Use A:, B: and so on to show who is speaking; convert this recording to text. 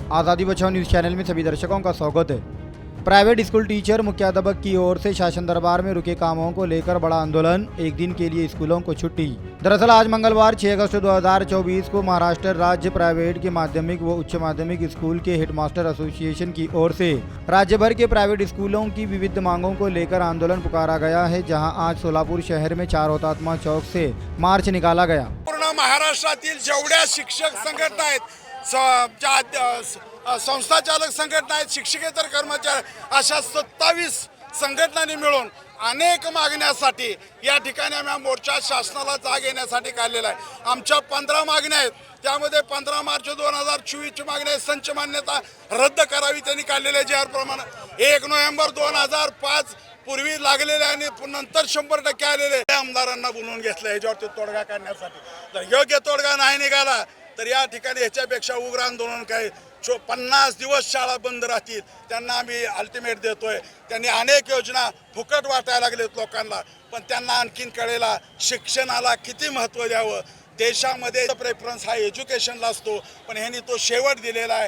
A: आज़ादी बचाओ news channel में सभी दर्शकों का स्वागत है। प्राइवेट स्कूल टीचर मुख्याध्यापक की ओर से शासन दरबार में रुके कामों को लेकर बड़ा आंदोलन, एक दिन के लिए स्कूलों को छुट्टी। दरअसल आज मंगलवार 6 अगस्त 2024 को महाराष्ट्र राज्य प्राइवेट के माध्यमिक व उच्च माध्यमिक स्कूल के हेडमास्टर एसोसिएशन की ओर से राज्य भर के प्राइवेट स्कूलों की विविध मांगों को लेकर आंदोलन पुकारा गया है, जहां आज सोलापुर शहर में 4 हुतात्मा चौक से मार्च निकाला गया।
B: पूर्ण महाराष्ट्रातील जेवढ्या शिक्षक संघटना आहेत, संस्था चालक संघटना आहेत, शिक्षकेतर कर्मचारी अशा 27 संघटनांनी मिळून अनेक मागण्यासाठी या ठिकाणी आम्ही मोर्चा शासनाला जाग येण्यासाठी काढलेला आहे। आमच्या 15 मागण्या आहेत, त्यामध्ये 15 मार्च 2024 ची मागणी आहे, संच मान्यता रद्द करावी त्यांनी काढलेल्या ज्याप्रमाणे 1 नोव्हेंबर 2005 पूर्वी लागलेले आणि नंतर 100% आलेले आमदारांना बोलवून घेतलं ह्याच्यावरती तोडगा काढण्यासाठी। जर योग्य तोडगा नाही निघाला तर या ठिकाणी ह्याच्यापेक्षा उग्र आंदोलन काय 50 दिवस शाळा बंद राहतील त्यांना आम्ही अल्टिमेट देतोय। त्यांनी अनेक योजना फुकट वाटायला लागलेत लोकांना, पण त्यांना आणखीन कळेला शिक्षणाला किती महत्त्व द्यावं। देशामध्ये प्रेफरन्स हा एज्युकेशनला असतो, पण ह्यांनी तो शेवट दिलेला आहे।